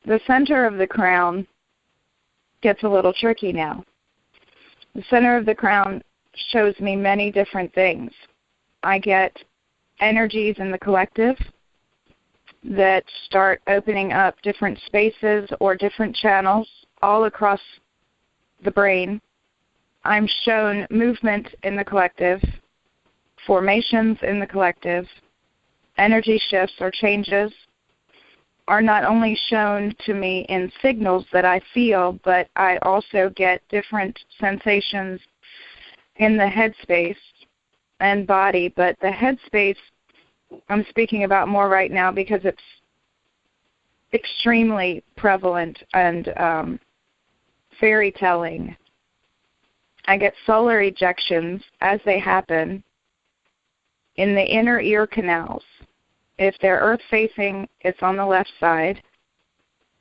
The center of the crown gets a little tricky now. The center of the crown shows me many different things. I get energies in the collective that start opening up different spaces or different channels all across the brain. I'm shown movement in the collective, formations in the collective, energy shifts or changes are not only shown to me in signals that I feel, but I also get different sensations in the headspace and body. But the headspace I'm speaking about more right now because it's extremely prevalent and very telling. I get solar ejections as they happen in the inner ear canals. If they're earth-facing, it's on the left side.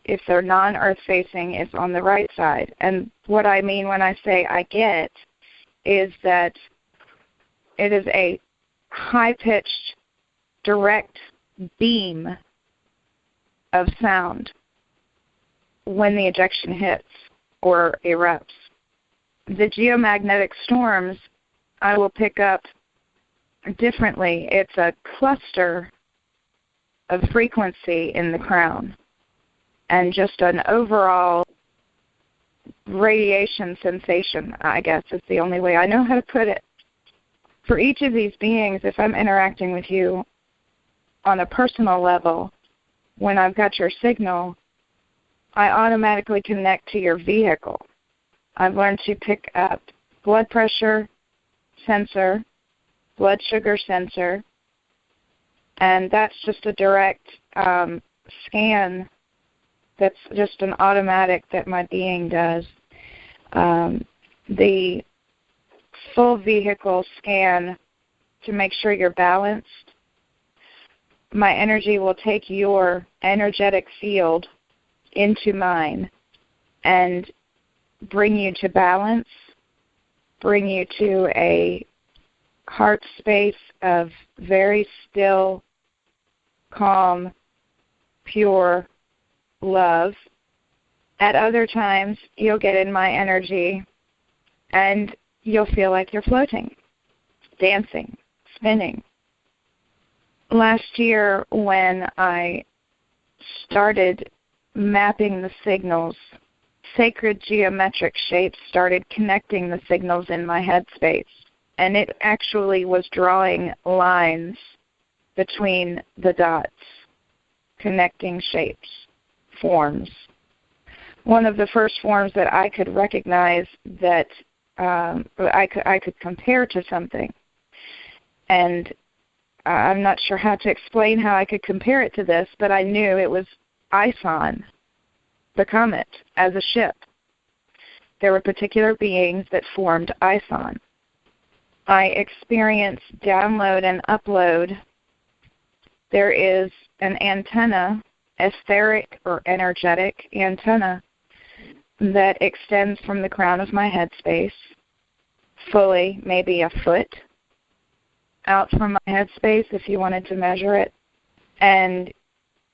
If they're non-earth-facing, it's on the right side. And what I mean when I say I get is that it is a high-pitched, direct beam of sound when the ejection hits or erupts. The geomagnetic storms I will pick up differently. It's a cluster of frequency in the crown and just an overall radiation sensation, I guess is the only way I know how to put it. For each of these beings, if I'm interacting with you on a personal level, when I've got your signal, I automatically connect to your vehicle. I've learned to pick up blood pressure sensor, blood sugar sensor, and that's just a direct scan. That's just an automatic that my being does. The full vehicle scan to make sure you're balanced. My energy will take your energetic field into mine and bring you to balance, bring you to a heart space of very still, calm, pure love. At other times, you'll get in my energy and you'll feel like you're floating, dancing, spinning. Last year when I started mapping the signals, sacred geometric shapes started connecting the signals in my headspace, and it actually was drawing lines between the dots, connecting shapes, forms. One of the first forms that I could recognize that I could compare to something, and I'm not sure how to explain how I could compare it to this, but I knew it was Ison, the comet, as a ship. There were particular beings that formed Ison. I experienced download and upload. There is an antenna, etheric or energetic antenna, that extends from the crown of my headspace, fully maybe a foot out from my headspace if you wanted to measure it, and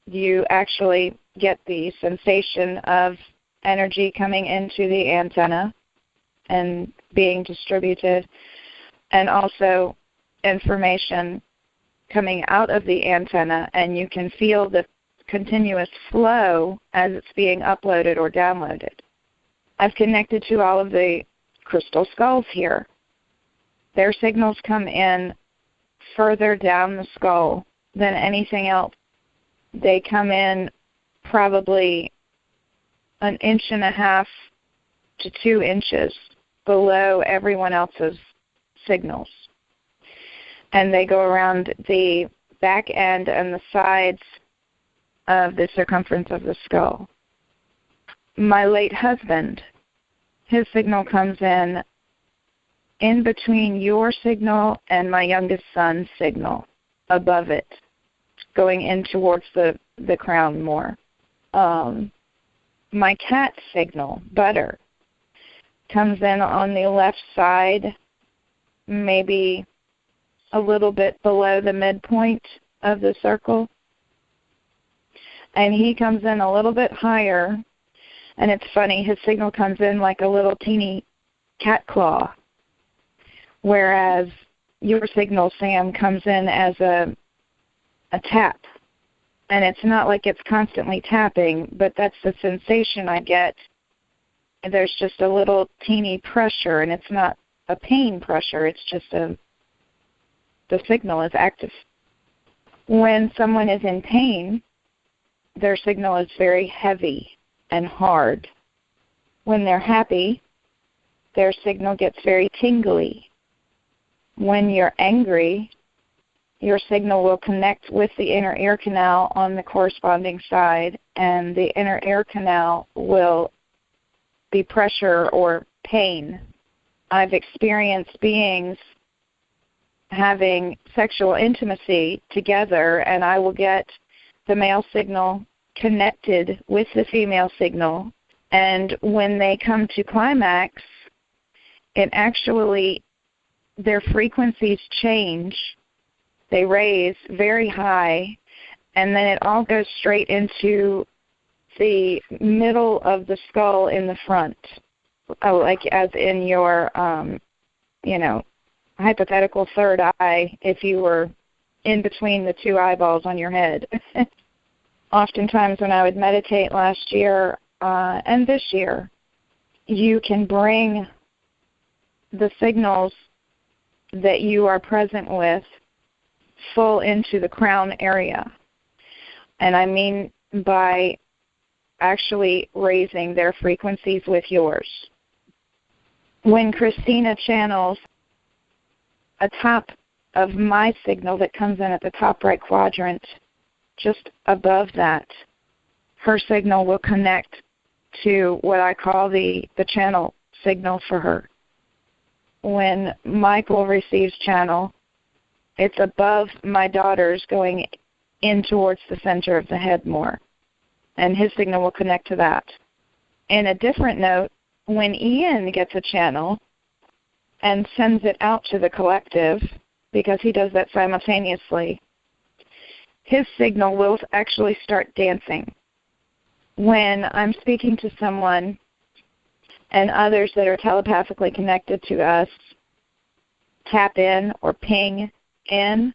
you actually get the sensation of energy coming into the antenna and being distributed, and also information coming out of the antenna, and you can feel the continuous flow as it's being uploaded or downloaded. I've connected to all of the crystal skulls here. Their signals come in further down the skull than anything else. They come in probably 1.5 inches to 2 inches below everyone else's signals. And they go around the back end and the sides of the circumference of the skull. My late husband, his signal comes in between your signal and my youngest son's signal, above it, going in towards the crown more. My cat's signal, Butter, comes in on the left side, maybe a little bit below the midpoint of the circle. and he comes in a little bit higher, and it's funny, his signal comes in like a little teeny cat claw, whereas your signal, Sam, comes in as a tap. And it's not like it's constantly tapping, but that's the sensation I get. There's just a little teeny pressure, and it's not a pain pressure. It's just the signal is active. When someone is in pain, their signal is very heavy and hard. When they're happy, their signal gets very tingly. When you're angry, your signal will connect with the inner ear canal on the corresponding side, and the inner ear canal will be pressure or pain. I've experienced beings having sexual intimacy together, and I will get the male signal connected with the female signal, and when they come to climax, it actually, their frequencies change. They raise very high, and then it all goes straight into the middle of the skull in the front, like as in your, hypothetical third eye, if you were in between the two eyeballs on your head. Oftentimes when I would meditate last year and this year, you can bring the signals that you are present with full into the crown area. And I mean by actually raising their frequencies with yours. When Christina channels atop of my signal that comes in at the top right quadrant, just above that, her signal will connect to what I call the channel signal for her. When Michael receives channel, it's above my daughter's, going in towards the center of the head more, and his signal will connect to that. In a different note, when Ian gets a channel and sends it out to the collective, because he does that simultaneously, his signal will actually start dancing. When I'm speaking to someone and others that are telepathically connected to us tap in or ping in,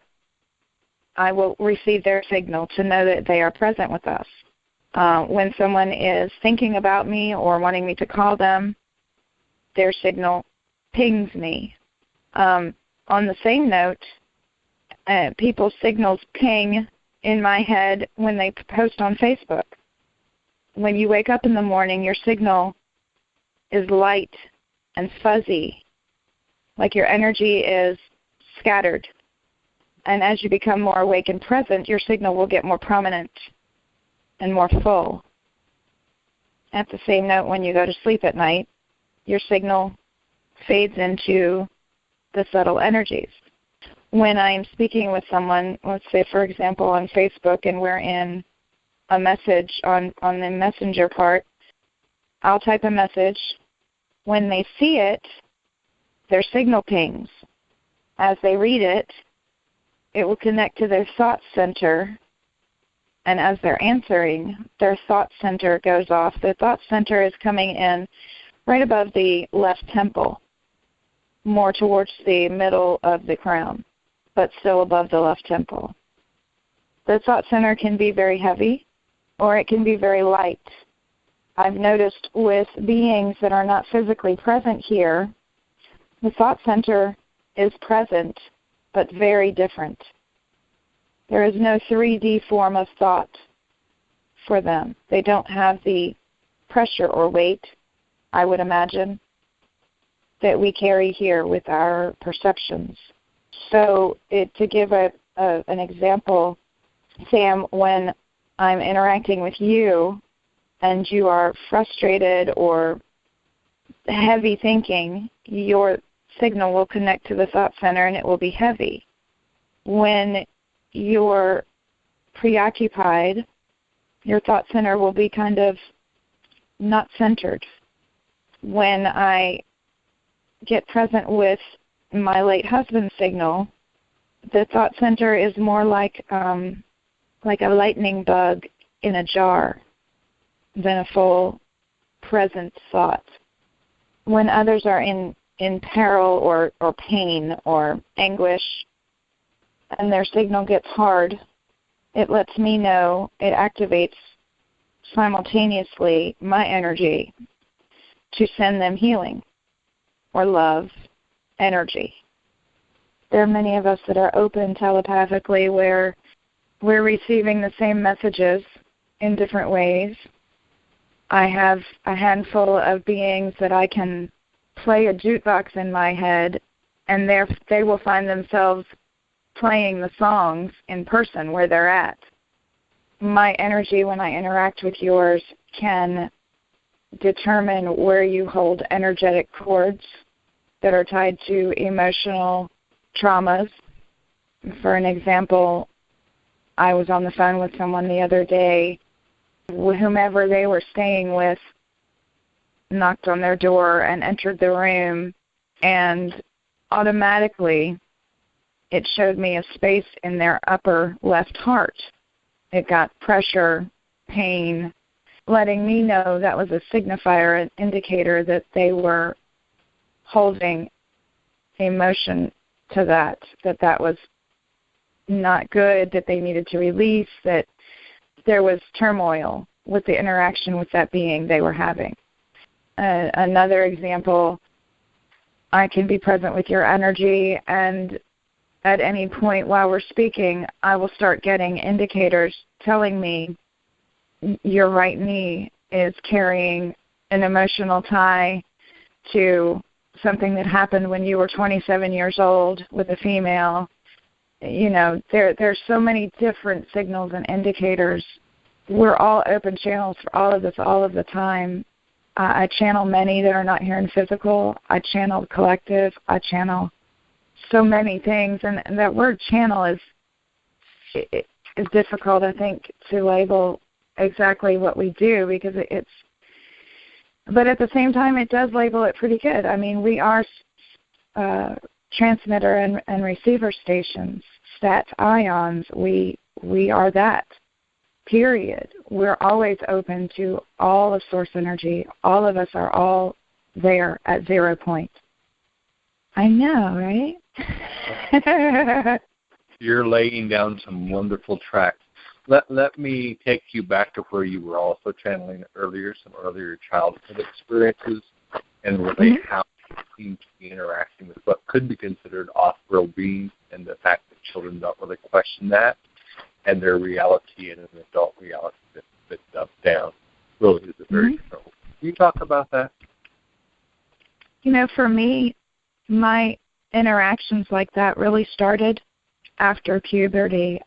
I will receive their signal to know that they are present with us. When someone is thinking about me or wanting me to call them, their signal pings me. On the same note, people's signals ping in my head when they post on Facebook. When you wake up in the morning, your signal is light and fuzzy, like your energy is scattered. And as you become more awake and present, your signal will get more prominent and more full. At the same note, when you go to sleep at night, your signal fades into the subtle energies. When I'm speaking with someone, let's say, for example, on Facebook, and we're in a message on the messenger part, I'll type a message. When they see it, their signal pings. As they read it, it will connect to their thought center, and as they're answering, their thought center goes off. The thought center is coming in right above the left temple, more towards the middle of the crown, but still above the left temple. The thought center can be very heavy, or it can be very light. I've noticed with beings that are not physically present here, the thought center is present, but very different. There is no 3D form of thought for them. They don't have the pressure or weight, I would imagine, that we carry here with our perceptions. So to give an example, Sam, when I'm interacting with you and you are frustrated or heavy thinking, your signal will connect to the thought center and it will be heavy. When you're preoccupied, your thought center will be kind of not centered. When I get present with my late husband's signal, the thought center is more like a lightning bug in a jar than a full present thought. When others are in peril or pain or anguish and their signal gets hard, it lets me know, it activates simultaneously my energy to send them healing or love energy. There are many of us that are open telepathically where we're receiving the same messages in different ways. I have a handful of beings that I can play a jukebox in my head, and they will find themselves playing the songs in person where they're at. My energy when I interact with yours can determine where you hold energetic cords that are tied to emotional traumas. For an example, I was on the phone with someone the other day. Whomever they were staying with knocked on their door and entered the room, and automatically it showed me a space in their upper left heart. It got pressure, pain, letting me know that was a signifier, an indicator that they were holding emotion to that was not good, that they needed to release, that there was turmoil with the interaction with that being they were having. Another example, I can be present with your energy, and at any point while we're speaking, I will start getting indicators telling me your right knee is carrying an emotional tie to something that happened when you were 27 years old with a female. You know, there's so many different signals and indicators. We're all open channels for all of this all of the time. I channel many that are not here in physical. I channel collective. I channel so many things. And that word channel is difficult, I think, to label exactly what we do, because but at the same time, it does label it pretty good. I mean, we are transmitter and receiver stations, stats, ions. We are that, period. We're always open to all of source energy. All of us are all there at 0 point. I know, right? You're laying down some wonderful tracks. Let me take you back to where you were also channeling earlier, some earlier childhood experiences, and really how you seem to be interacting with what could be considered off-world beings, and the fact that children don't really question that, and their reality and an adult reality that's up down really is a very different. Can you talk about that? You know, for me, my interactions like that really started after puberty.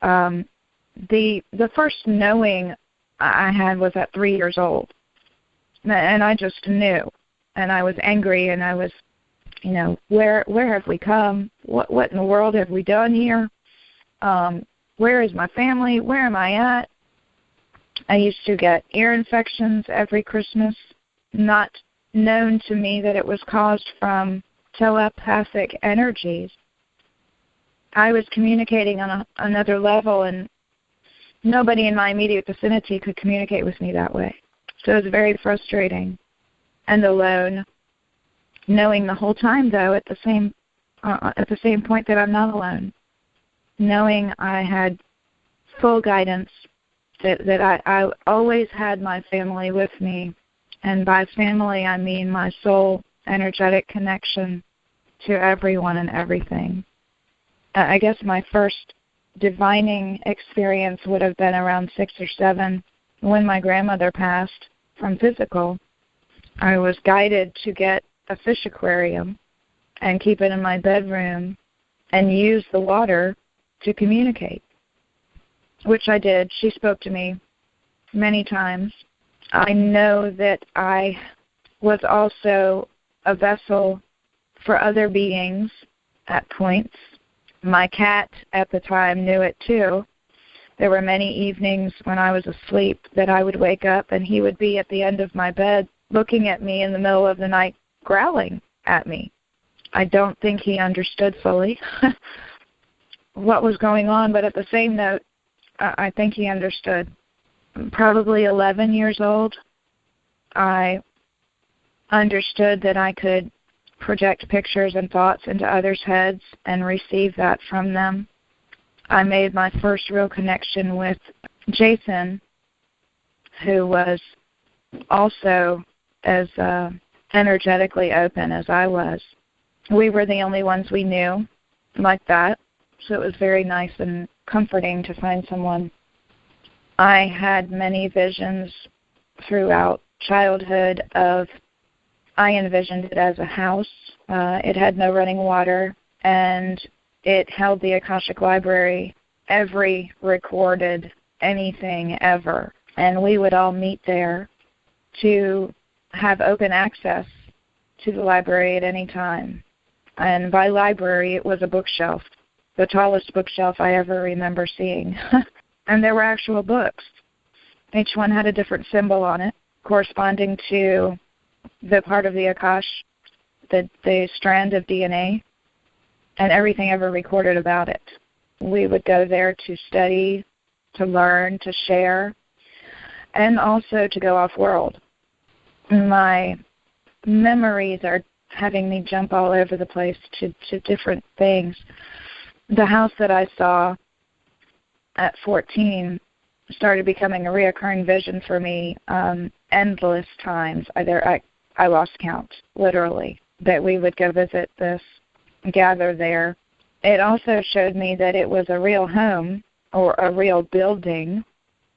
The first knowing I had was at 3 years old, and I just knew, and I was angry, and I was, you know, where have we come? What in the world have we done here? Where is my family? Where am I at? I used to get ear infections every Christmas, not known to me that it was caused from telepathic energies. I was communicating on another level, and nobody in my immediate vicinity could communicate with me that way. So it was very frustrating and alone, knowing the whole time, though, at the same point that I'm not alone, knowing I had full guidance, that I always had my family with me. And by family, I mean my soul energetic connection to everyone and everything. I guess my first divining experience would have been around 6 or 7 when my grandmother passed from physical. I was guided to get a fish aquarium and keep it in my bedroom and use the water to communicate, which I did. She spoke to me many times. I know that I was also a vessel for other beings at points. My cat at the time knew it too. There were many evenings when I was asleep that I would wake up and he would be at the end of my bed looking at me in the middle of the night, growling at me. I don't think he understood fully what was going on, but at the same note, I think he understood. probably 11 years old, I understood that I could project pictures and thoughts into others' heads and receive that from them. I made my first real connection with Jason, who was also as energetically open as I was. We were the only ones we knew like that, so it was very nice and comforting to find someone. I had many visions throughout childhood I envisioned it as a house. It had no running water, and it held the Akashic Library, every recorded anything ever. And we would all meet there to have open access to the library at any time. And by library, it was a bookshelf, the tallest bookshelf I ever remember seeing. And there were actual books. Each one had a different symbol on it, corresponding to the part of the Akash, the strand of DNA, and everything ever recorded about it. We would go there to study, to learn, to share, and also to go off-world. My memories are having me jump all over the place to different things. The house that I saw at 14 started becoming a reoccurring vision for me endless times. I lost count, literally, that we would go visit this, gather there. It also showed me that it was a real home or a real building.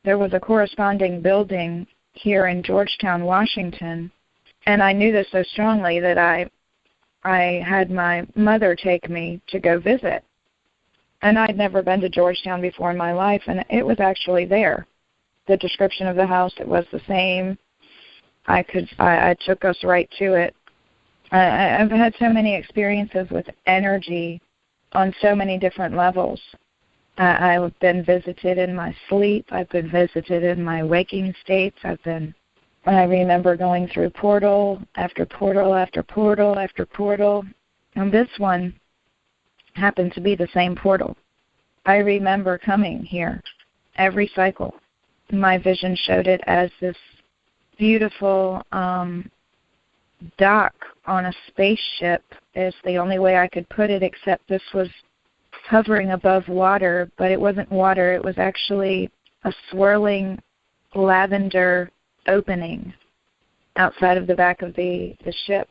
There was a corresponding building here in Georgetown, Washington, and I knew this so strongly that I had my mother take me to go visit. And I'd never been to Georgetown before in my life, and it was actually there. The description of the house, it was the same. I took us right to it. I've had so many experiences with energy on so many different levels. I've been visited in my sleep. I've been visited in my waking states. I remember going through portal after portal after portal after portal. And this one happened to be the same portal. I remember coming here every cycle. My vision showed it as this beautiful dock on a spaceship is the only way I could put it, except this was hovering above water, but it wasn't water. It was actually a swirling lavender opening outside of the back of the ship.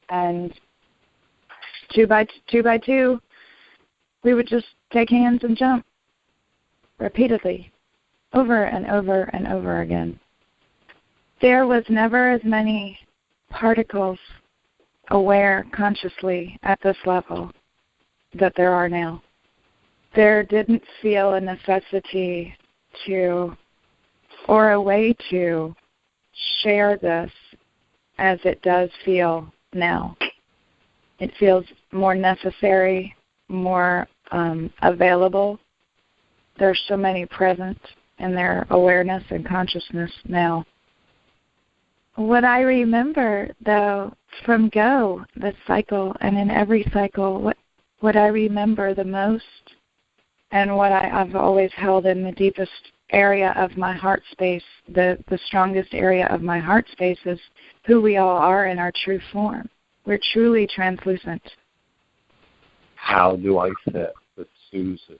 And two by two, we would just take hands and jump repeatedly, over and over and over again. There was never as many particles aware consciously at this level that there are now. There didn't feel a necessity to, or a way to, share this as it does feel now. It feels more necessary, more available. There's so many present in their awareness and consciousness now. What I remember, though, from Go, the cycle, and in every cycle, what I remember the most and what I've always held in the deepest area of my heart space, the strongest area of my heart space, is who we all are in our true form. We're truly translucent. How do I sit with Susan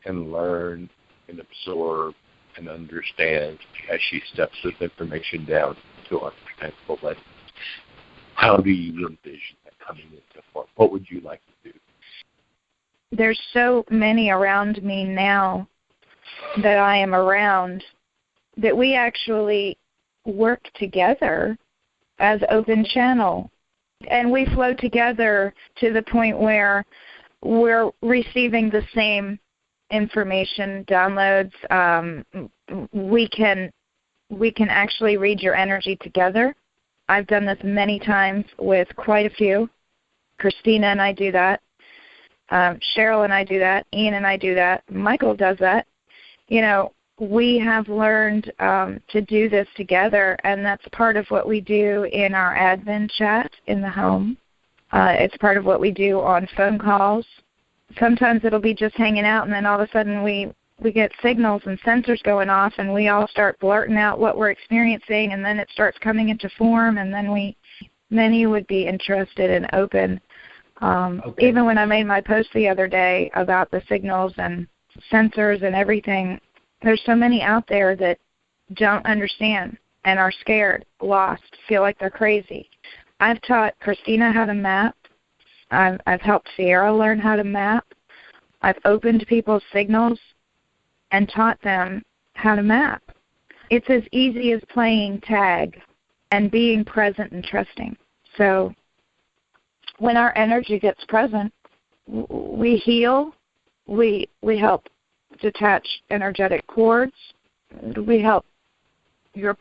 and learn and absorb and understand as she steps this information down to understandable levels? How do you envision that coming into form? What would you like to do? There's so many around me now that I am around that we actually work together as open channel. And we flow together to the point where we're receiving the same information downloads. We can actually read your energy together. I've done this many times with quite a few. Christina and I do that. Cheryl and I do that. Ian and I do that. Michael does that. You know, we have learned to do this together, and that's part of what we do in our admin chat in the home. It's part of what we do on phone calls. Sometimes it'll be just hanging out, and then all of a sudden we we get signals and sensors going off, and we all start blurting out what we're experiencing, and then it starts coming into form, and then you would be interested and open. Even when I made my post the other day about the signals and sensors and everything, there's so many out there that don't understand and are scared, lost, feel like they're crazy. I've taught Christina how to map. I've helped Sierra learn how to map. I've opened people's signals and taught them how to map. It's as easy as playing tag and being present and trusting. So when our energy gets present, we heal, we help detach energetic cords, we help your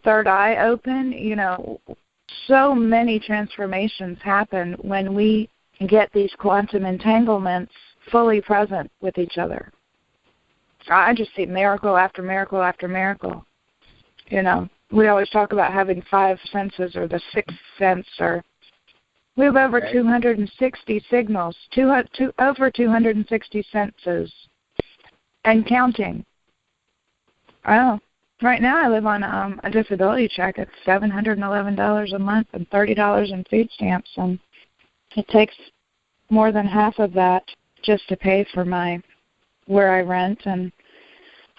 third eye open. You know, so many transformations happen when we get these quantum entanglements fully present with each other. I just see miracle after miracle after miracle. You know, we always talk about having 5 senses or the 6th sense, or we have over 260 signals, over 260 senses, and counting. Oh, right now I live on a disability check. It's $711 a month and $30 in food stamps, and it takes more than half of that just to pay for where I rent, and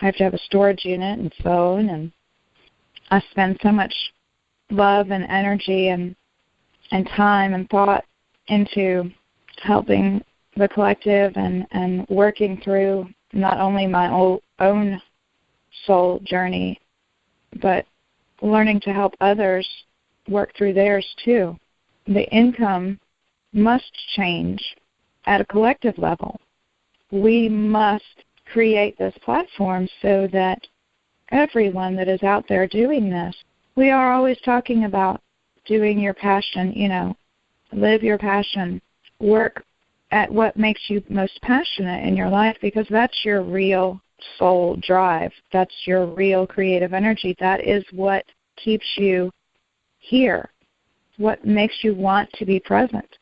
I have to have a storage unit and phone, and I spend so much love and energy and time and thought into helping the collective and working through not only my own soul journey, but learning to help others work through theirs too. The income must change at a collective level. We must create this platform so that everyone that is out there doing this, we are always talking about doing your passion, you know, live your passion, work at what makes you most passionate in your life, because that's your real soul drive. That's your real creative energy. That is what keeps you here, what makes you want to be present.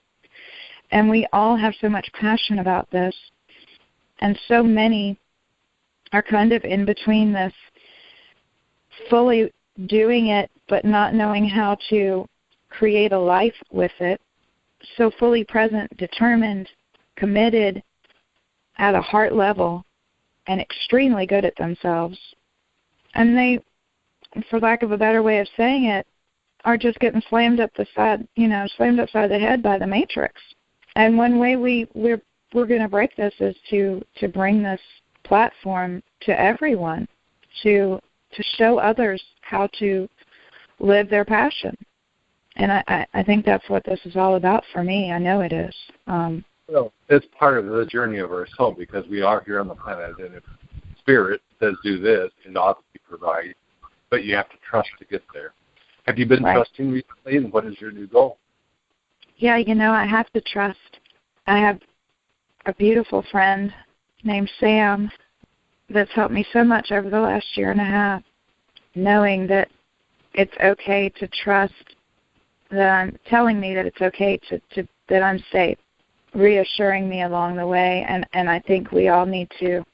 And we all have so much passion about this, and so many are kind of in between this, fully doing it but not knowing how to create a life with it, so fully present, determined, committed at a heart level, and extremely good at themselves. And they, for lack of a better way of saying it, are just getting slammed upside the head by the matrix. And one way we're going to break this is to bring this platform to everyone, to show others how to live their passion. And I think that's what this is all about for me. I know it is. Well, it's part of the journey of our soul, because we are here on the planet, and if Spirit says do this, it obviously provides, but you have to trust to get there. Have you been trusting recently, and what is your new goal? Yeah, you know, I have to trust. I have a beautiful friend named Sam that's helped me so much over the last year and a half, knowing that it's okay to trust, that I'm telling me that it's okay to that I'm safe, reassuring me along the way. And I think we all need to,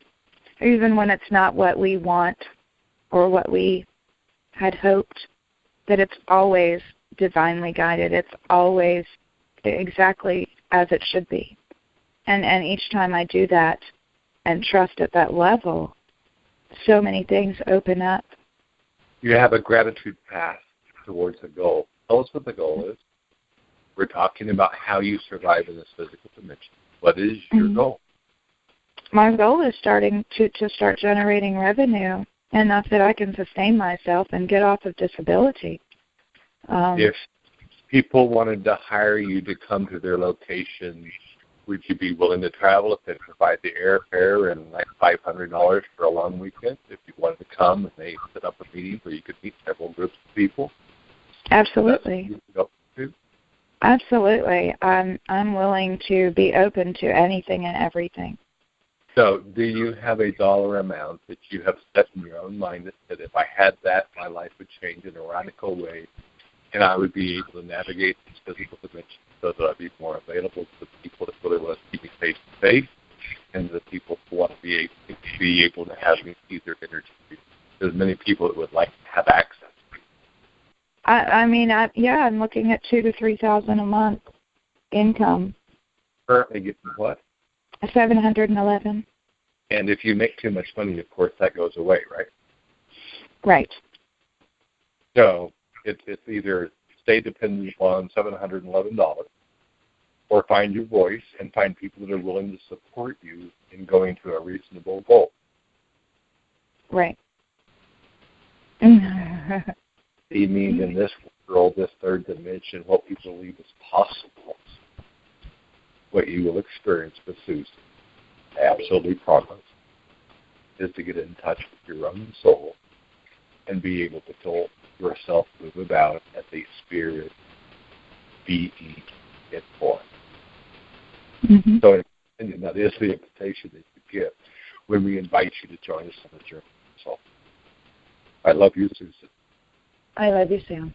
even when it's not what we want or what we had hoped, that it's always divinely guided. It's always exactly as it should be. And each time I do that and trust at that level, so many things open up. You have a gratitude path towards a goal. Tell us what the goal is. We're talking about how you survive in this physical dimension. What is your goal? My goal is to start generating revenue enough that I can sustain myself and get off of disability. If people wanted to hire you to come to their location, would you be willing to travel if they provide the airfare and like $500 for a long weekend? If you wanted to come and they set up a meeting where you could meet several groups of people? Absolutely. Absolutely. I'm willing to be open to anything and everything. So do you have a dollar amount that you have set in your own mind that said, if I had that, my life would change in a radical way, and I would be able to navigate this physical dimension so that I'd be more available to the people that really want to see me face to face, and the people who want to be able to have me see their energy. There's many people that would like to have access. I'm looking at $2,000 to $3,000 a month income. Currently getting what? $711. And if you make too much money, of course, that goes away, right? Right. So it's either stay dependent on $711 or find your voice and find people that are willing to support you in going to a reasonable goal. Right. He means in this world, this third dimension, what we believe is possible, what you will experience with Susan, I absolutely promise, is to get in touch with your own soul and be able to feel yourself move about as a spirit being in form. Mm-hmm. So that is the invitation that you get when we invite you to join us on the journey. So I love you, Susan. I love you, Sam.